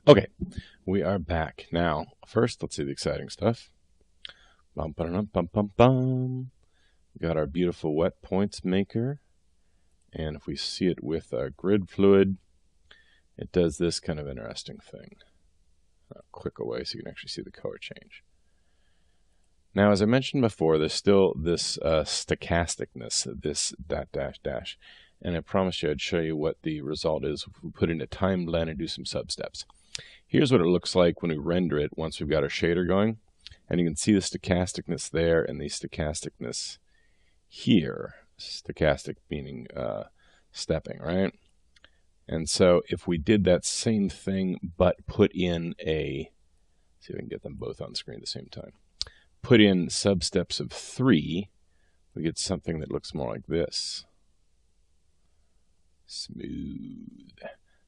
Okay, we are back. Now, first, let's see the exciting stuff. Bum, ba-dum, bum, bum, bum. We got our beautiful wet points maker. And if we see it with our grid fluid, it does this kind of interesting thing. I'll click away so you can actually see the color change. Now, as I mentioned before, there's still this stochasticness, this dot dash dash. And I promised you I'd show you what the result is if we put in a time blend and do some substeps. Here's what it looks like when we render it once we've got our shader going. And you can see the stochasticness there and the stochasticness here. Stochastic meaning stepping, right? And so if we did that same thing but put in a, see if we can get them both on screen at the same time, put in substeps of 3, we get something that looks more like this. Smooth.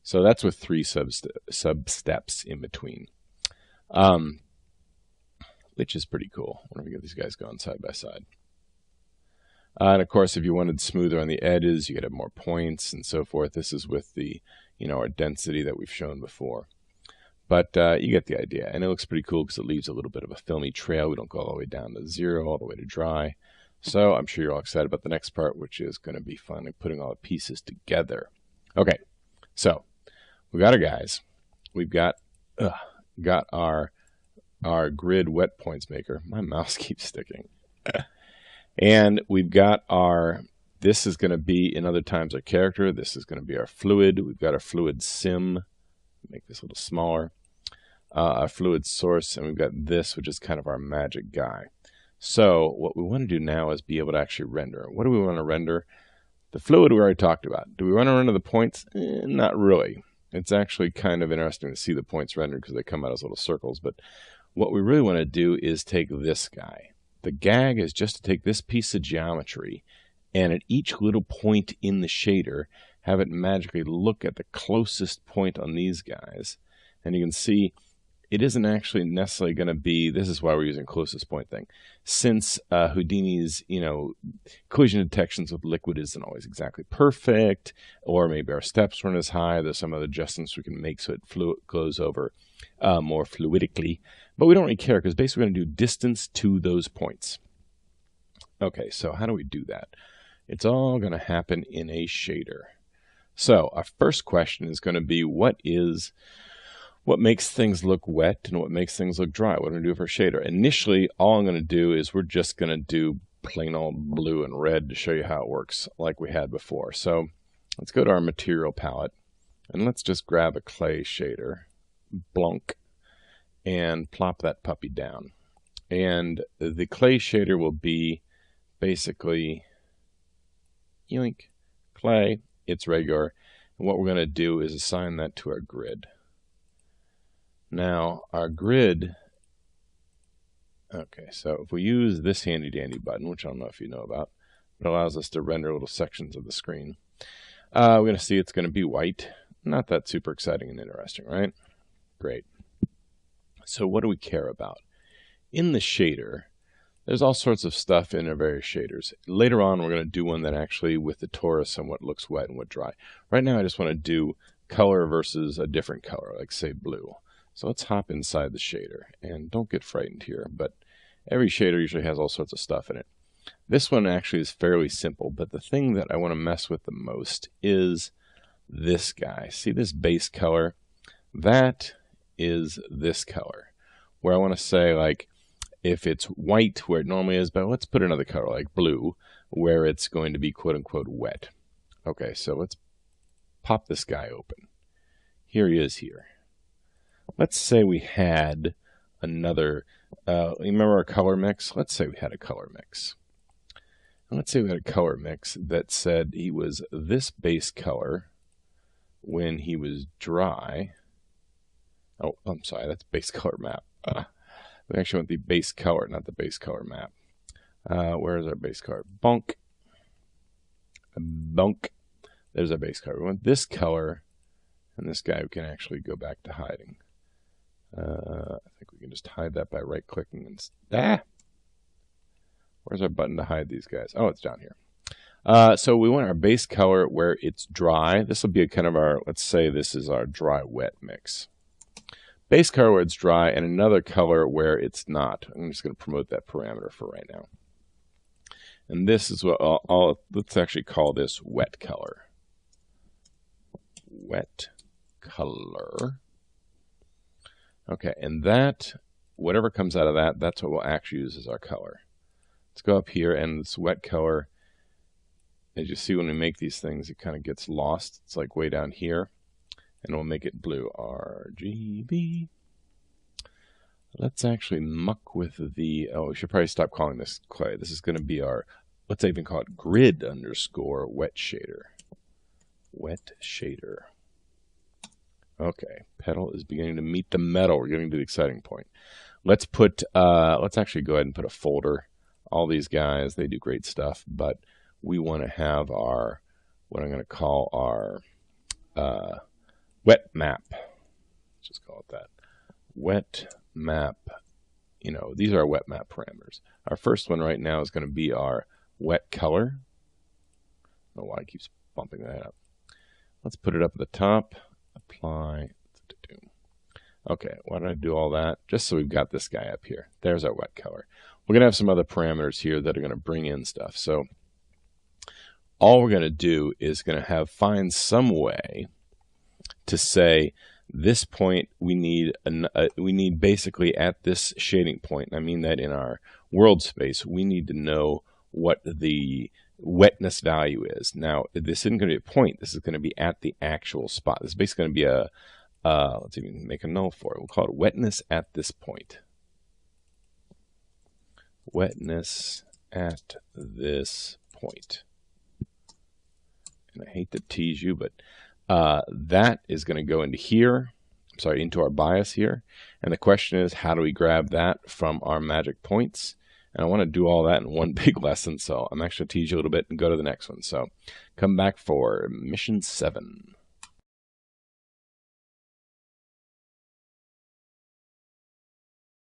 So that's with 3 substeps in between, which is pretty cool. I wonder if we get these guys going side by side. And of course, if you wanted smoother on the edges, you could have more points and so forth. This is with the, our density that we've shown before. But you get the idea. And it looks pretty cool because it leaves a little bit of a filmy trail. We don't go all the way down to 0, all the way to dry. So I'm sure you're all excited about the next part, which is going to be finally putting all the pieces together. Okay, so we got our guys. We've got our grid wet points maker. My mouse keeps sticking. And we've got our, this is going to be in other times our character. This is going to be our fluid. We've got our fluid sim. Make this a little smaller. Our fluid source. And we've got this, which is kind of our magic guy. So what we want to do now is be able to actually render. What do we want to render? The fluid we already talked about. Do we want to render the points? Not really. It's actually kind of interesting to see the points rendered because they come out as little circles. But what we really want to do is take this guy. The gag is just to take this piece of geometry and at each little point in the shader, have it magically look at the closest point on these guys. And you can see it isn't actually necessarily going to be, this is why we're using closest point thing. Since Houdini's, collision detections with liquid isn't always exactly perfect, or maybe our steps weren't as high, there's some other adjustments we can make so it goes over more fluidically. But we don't really care because basically we're going to do distance to those points. Okay, so how do we do that? It's all going to happen in a shader. So our first question is going to be what makes things look wet and what makes things look dry? What do we do for shader? Initially, all I'm going to do is we're just going to do plain old blue and red to show you how it works like we had before. So let's go to our material palette and let's just grab a clay shader, blunk, and plop that puppy down. And the clay shader will be basically, yoink, clay, it's regular. And what we're going to do is assign that to our grid. Now, our grid, okay, so if we use this handy dandy button, which I don't know if you know about, it allows us to render little sections of the screen. We're going to see it's going to be white. Not that super exciting and interesting, right? Great. So what do we care about? In the shader, there's all sorts of stuff in our various shaders. Later on, we're going to do one that actually with the torus and what looks wet and what dry. Right now, I just want to do color versus a different color, like say blue. So let's hop inside the shader, and don't get frightened here, but every shader usually has all sorts of stuff in it. This one actually is fairly simple, but the thing that I want to mess with the most is this guy. See this base color? That is this color, where I want to say, like, if it's white where it normally is, but let's put another color like blue where it's going to be quote-unquote wet. Okay, so let's pop this guy open. Here he is here. Let's say we had another, remember our color mix? Let's say we had a color mix. And let's say we had a color mix that said he was this base color when he was dry. Oh, I'm sorry, that's base color map. We actually want the base color, not the base color map. Where is our base color? Bonk. Bonk. There's our base color. We want this color, and this guy we can actually go back to hiding. I think we can just hide that by right-clicking and... Where's our button to hide these guys? Oh, it's down here. So we want our base color where it's dry. This will be kind of our, let's say this is our dry-wet mix. base color where it's dry, and another color where it's not. I'm just going to promote that parameter for right now. And this is what let's actually call this wet color. Wet color. Okay, and that, whatever comes out of that, that's what we'll actually use as our color. Let's go up here, and this wet color, as you see when we make these things, it kind of gets lost. It's like way down here, and we'll make it blue. RGB. Let's actually muck with the, oh, we should probably stop calling this clay. This is going to be our, let's even call it grid underscore wet shader. Wet shader. Okay, pedal is beginning to meet the metal. We're getting to the exciting point. Let's put, let's actually go ahead and put a folder. All these guys, they do great stuff, but we want to have our, what I'm going to call our wet map. Let's just call it that. Wet map. You know, these are our wet map parameters. Our first one right now is going to be our wet color. I don't know why it keeps bumping that up. Let's put it up at the top. Apply. Okay, why did I do all that? Just so we've got this guy up here. There's our wet color. We're going to have some other parameters here that are going to bring in stuff. So all we're going to do is going to find some way to say this point we need basically at this shading point. I mean that in our world space, we need to know what the wetness value is. Now, this isn't going to be a point. This is going to be at the actual spot. This is basically going to be a, let's even make a null for it. We'll call it wetness at this point. Wetness at this point. And I hate to tease you, but that is going to go into here. I'm sorry, into our bias here. And the question is, how do we grab that from our magic points? And I want to do all that in one big lesson, so I'm actually going to tease you a little bit and go to the next one. So come back for mission 7.